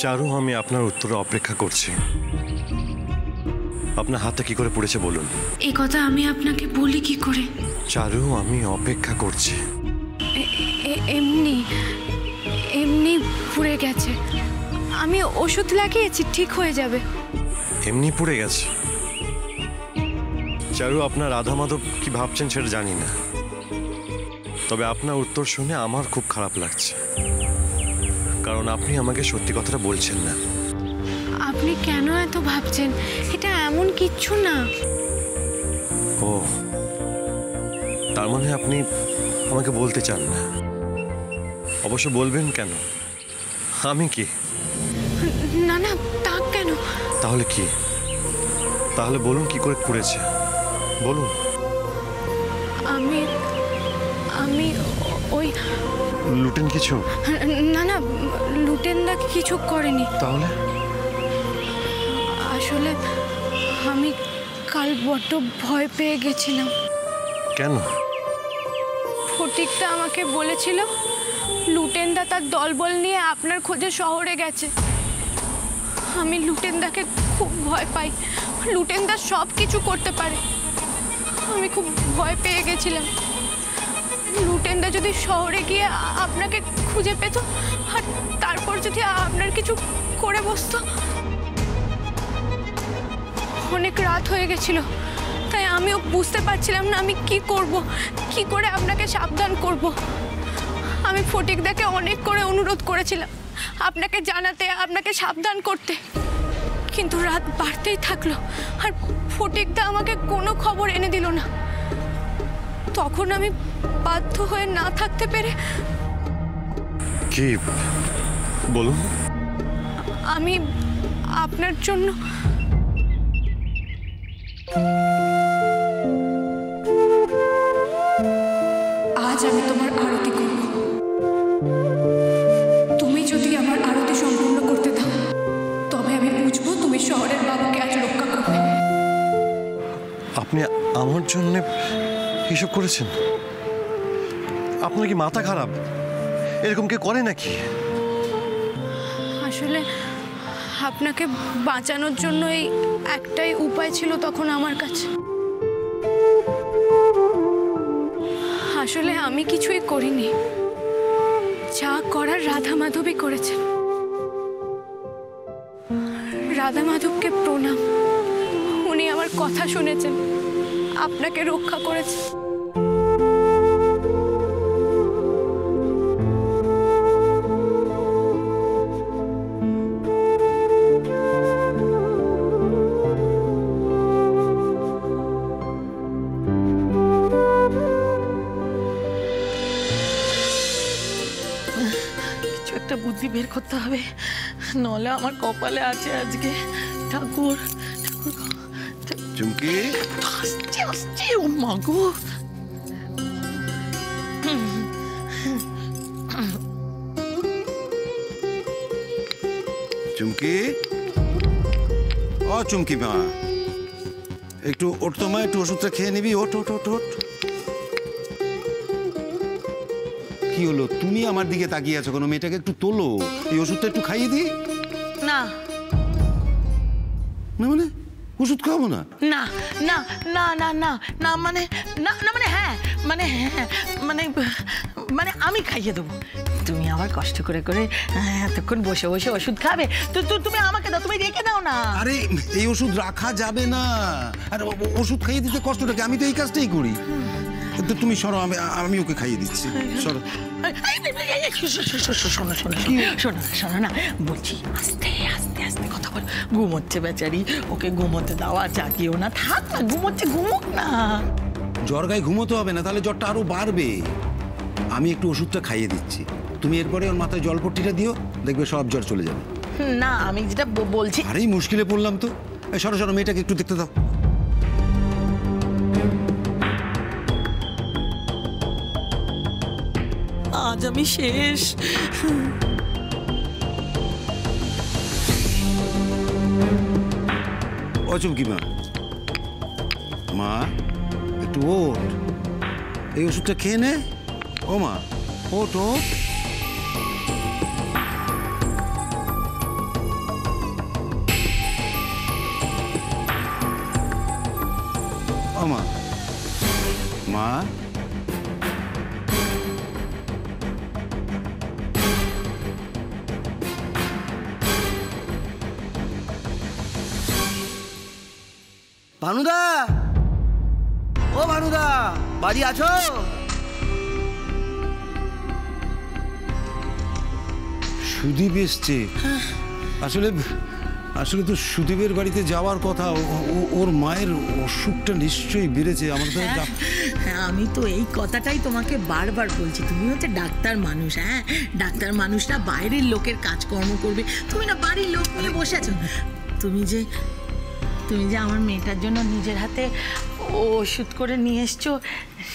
চারু, আমি আপনার উত্তরে অপেক্ষা করছি। আপনার হাতে কি করে পড়েছে বলুন। এই কথা আমি আপনাকে বলি কি করে? চারু, আমি অপেক্ষা করছি। এমনি এমনি পুড়ে গেছে। আমি ওষুধ লাগিয়েছি, ঠিক হয়ে যাবে। এমনি পুড়ে গেছে? চারু, আপনার রাধা মাধব কি ভাবছেন সেটা জানি না, তবে আপনার উত্তর শুনে আমার খুব খারাপ লাগছে, কারণ আপনি আমাকে সত্যি কথাটা বলছেন না। আপনি কেন এত ভাবছেন? এটা এমন কিচ্ছু না। ও, তার মানে আপনি আমাকে বলতে চান না? অবশ্য বলবেন কেন, আমি কি? না না, তা কেন? তাহলে কি? তাহলে বলুন কি করে পুড়েছে, বলুন। আমি আমি ওই লুটেন কিছু? না না, লুটেনদা কিছু করেনি। তাহলে? আসলে আমি কাল বড্ড ভয় পেয়ে গেছিলাম। কেন? ফটিকটা আমাকে বলেছিল লুটেনদা তার দলবল নিয়ে আপনার খোঁজে শহরে গেছে। আমি লুটেনদাকে খুব ভয় পাই, লুটেনদা সব কিছু করতে পারে। আমি খুব ভয় পেয়ে গেছিলাম লুটেনদা যদি শহরে গিয়ে আপনাকে খুঁজে পেত আর তারপর যদি আপনার কিছু করে বসতো। অনেক রাত হয়ে গেছিল, তাই আমিও বুঝতে পারছিলাম না আমি কি করব, কি করে আপনাকে সাবধান করব। আমি ফটিকদাকে অনেক করে অনুরোধ করেছিলাম আপনাকে জানাতে, আপনাকে সাবধান করতে, কিন্তু রাত বাড়তেই থাকলো আর ফটিকদা আমাকে কোনো খবর এনে দিল না। তখন আমি বাধ্য হয়ে না থাকতে পেরে। কি বলুন? আমি আপনার জন্য আজ আমি তোমার আরতি করব। তুমি যদি আমার আরতি সম্পূর্ণ করতে দাও তবে আমি বুঝবো তুমি শহরের বাবুকে আজ রক্ষা করবে। আপনি আমার জন্য এসব করেছেন? আপনার কি মাথা খারাপ? এরকম কে করে নাকি? আসলে আপনাকে বাঁচানোর জন্য এই একটাই উপায় ছিল তখন আমার কাছে। আসলে আমি কিছুই করিনি, যা করার রাধা মাধবই করেছেন। রাধা মাধবকে প্রণাম, উনি আমার কথা শুনেছেন, আপনাকে রক্ষা করেছেন। একটা বুদ্ধি বের করতে হবে, নলে আমার কপালে আছে আজকে। ঠাকুর চুমকি, আস্তে আস্তে, ও মাগো। চুমকি, ও চুমকি মা, একটু ওঠ তো মা, একটু ওষুধটা খেয়ে নিবি। ওঠ ওঠ ওঠ ওঠ। কি হলো, তুমি আমার দিকে তাকিয়ে আছো কোনো? মেয়েটাকে একটু তোলো, এই ওষুধটা একটু খাইয়ে দিই। না না মানে ওষুধ খাবো না? না না না না না না, মানে না না, মানে হ্যাঁ, মানে হ্যাঁ, মানে মানে আমি খাইয়ে দেবো। তুমি আবার কষ্ট করে করে এতক্ষণ বসে বসে ওষুধ খাবে? তো তুমি আমাকে দাও, তুমি রেখে দাও না। আরে এই ওষুধ রাখা যাবে না, আর ওষুধ খাইয়ে দিতে কষ্টটাকে, আমি তো এই কাজটাই করি। তো তুমি সরো, আমি ওকে খাইয়ে দিচ্ছি। সরো। শোনো শোনো শোনো শোনো না, বলছি আস্তে আস্তে আস্তে কথা বল। ঘুমোচ্ছে বেচারি, ওকে ঘুমোতে দাও, জাগিও না, থাক না, ঘুমোচ্ছে, ঘুমোক না। জ্বর গায়ে ঘুমোতে হবে না, তাহলে জ্বরটা আরো বাড়বে। আমি একটু ওষুধটা খাইয়ে দিচ্ছি, তুমি এরপরে ওর মাথায় জলপট্টিটা দিও, দেখবে সব জ্বর চলে যাবে। না, আমি যেটা বলছি। আরে মুশকিলে পড়লাম তো। সরো সরো, মেয়েটাকে একটু দেখতে দাও। আজ আমি শেষ। ও চুমকি মা, মা একটু ওঠ, এই ওষুধটা খেয়ে নে। ও মা, ওঠ ওঠ। ভানুদা, ও ভানুদা, বাড়ি আছো? সুদীপ এসছে। আসলে আসলে তো সুদীপের বাড়িতে যাওয়ার কথা। ওর মায়ের অসুখটা নিশ্চয়ই বেড়েছে। আমার তো হ্যাঁ, আমি তো এই কথাটাই তোমাকে বারবার বলছি। তুমি হচ্ছে ডাক্তার মানুষ, হ্যাঁ, ডাক্তার মানুষরা বাইরের লোকের কাজকর্ম করবে, তুমি না বাড়ির লোক নিয়ে বসে আছো। তুমি যে আমার মেয়েটার জন্য নিজের হাতে ওষুধ করে নিয়ে এসছো,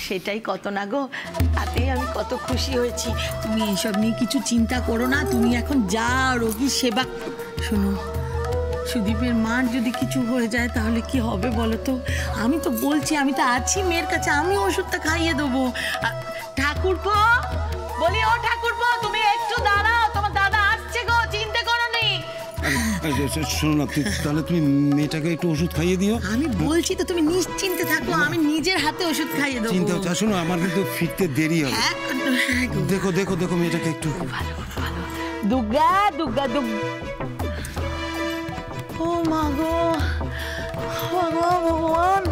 সেটাই কত না গো, তাতেই আমি কত খুশি হয়েছি। তুমি এইসব নিয়ে কিছু চিন্তা করো না, তুমি এখন যা রোগীর সেবা। শোনো, সুদীপের মার যদি কিছু হয়ে যায় তাহলে কি হবে বলো তো? আমি তো বলছি, আমি তো আছি মেয়ের কাছে, আমি ওষুধটা খাইয়ে দেবো। ঠাকুরপো, বলি ও ঠাকুরপো, তুমি একটু দাঁড়াও, তোমার দাদা আসছে গো, চিন্তা করো নি। শোনো না, তাহলে তুমি মেয়েটাকে একটু ওষুধ খাইয়ে দিও। আমি বলছি তো, তুমি নিশ্চিন্তে থাকো, আমি নিজের হাতে ওষুধ খাইয়ে দেবো। চিন্তা হচ্ছে, শোনো আমার কিন্তু ফিরতে দেরি হবে। দেখো দেখো দেখো মেয়েটাকে একটু। ভালো ভালো, দুর্গা দুর্গা দুর্গা। ও মা গো, ভগবান,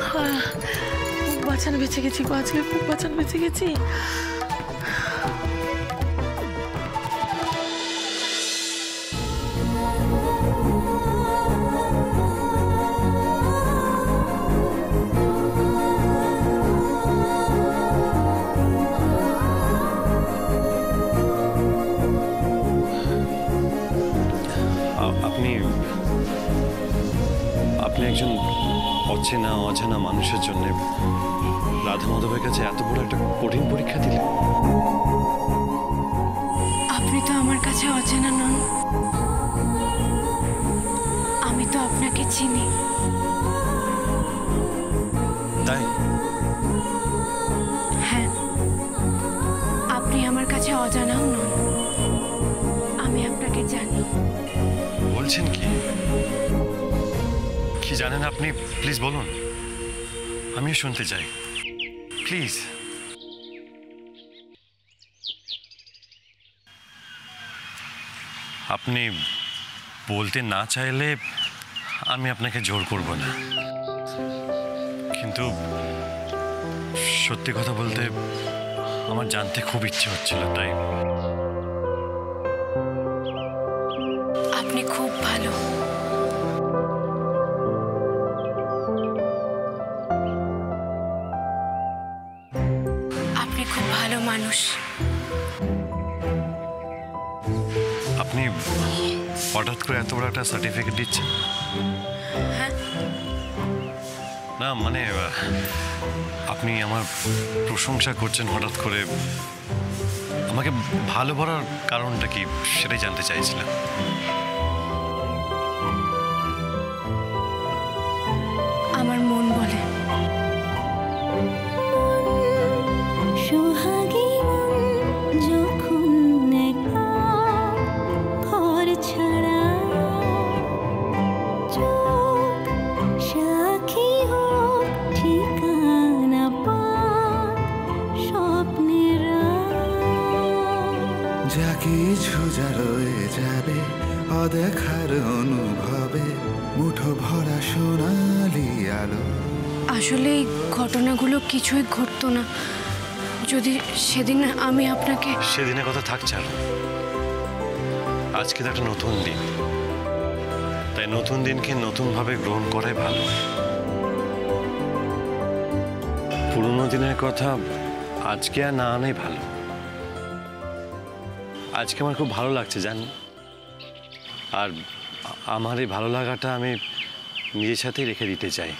খুব বাঁচানো বেঁচে গেছি গো, আজকে খুব বাঁচানো বেঁচে গেছি। আপনি একজন অজানা মানুষের জন্য রাধা মাধবের কাছে এত বড় একটা কঠিন পরীক্ষা দিলেন। আপনি তো আমার কাছে অচেনা নন, আমি তো আপনাকে চিনি। তাই? হ্যাঁ, আপনি আমার কাছে অজানাও নন, আমি আপনাকে জানি। বলছেন কি? কি জানেন আপনি? প্লিজ বলুন, আমিও শুনতে চাই, প্লিজ। আপনি বলতে না চাইলে আমি আপনাকে জোর করব না, কিন্তু সত্যি কথা বলতে আমার জানতে খুব ইচ্ছে হচ্ছিল, তাই। আপনি খুব ভালো। আপনি খুব ভালো মানুষ। আপনি হঠাৎ করে এত বড় একটা সার্টিফিকেট দিচ্ছেন? হ্যাঁ, না মানে আপনি আমার প্রশংসা করছেন হঠাৎ করে, আমাকে ভালো বলার কারণটা কি সেটাই জানতে চাইছিলাম। আমার মন বলে। সোহাগী মন যখন একা ঘর ছাড়া, চোখ সাক্ষী হোক ঠিকানা পায় স্বপ্নেরা। যা কিছু যা রয়ে যাবে অদেখার অনুভবে, মুঠো ভরা সোনালি আলো। আসলে এই ঘটনাগুলো কিছুই ঘটতো না যদি সেদিন আমি আপনাকে। সেদিনের কথা থাক ছাড়ো, আজকে তো একটা নতুন দিন, তাই নতুন দিনকে নতুনভাবে গ্রহণ করাই ভালো। পুরোনো দিনের কথা আজকে আর না আনাই ভালো। আজকে আমার খুব ভালো লাগছে জানি, আর আমার এই ভালো লাগাটা আমি নিজের সাথেই রেখে দিতে চাই।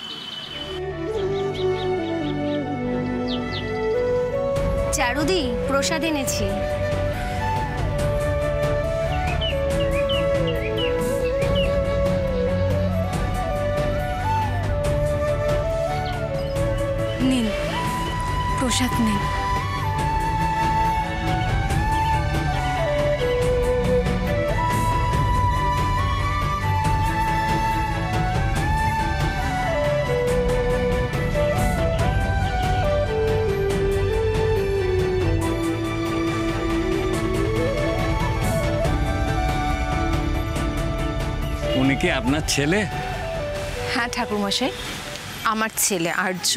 চারুদি, প্রসাদ এনেছি। নিন, প্রসাদ নিন। উনি কি আপনার ছেলে? ঠাকুরমশাই, আমার ছেলে আর্য।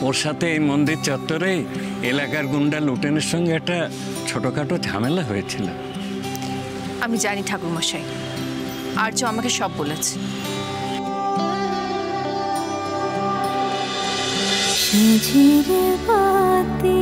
ওর সাথে এই মন্দির চত্বরে এলাকার গুন্ডা লুটেনের সঙ্গে একটা ছোটখাটো ঝামেলা হয়েছিল। আমি জানি ঠাকুরমশাই, আর্য আমাকে সব বলেছে। সাজিরে বাতি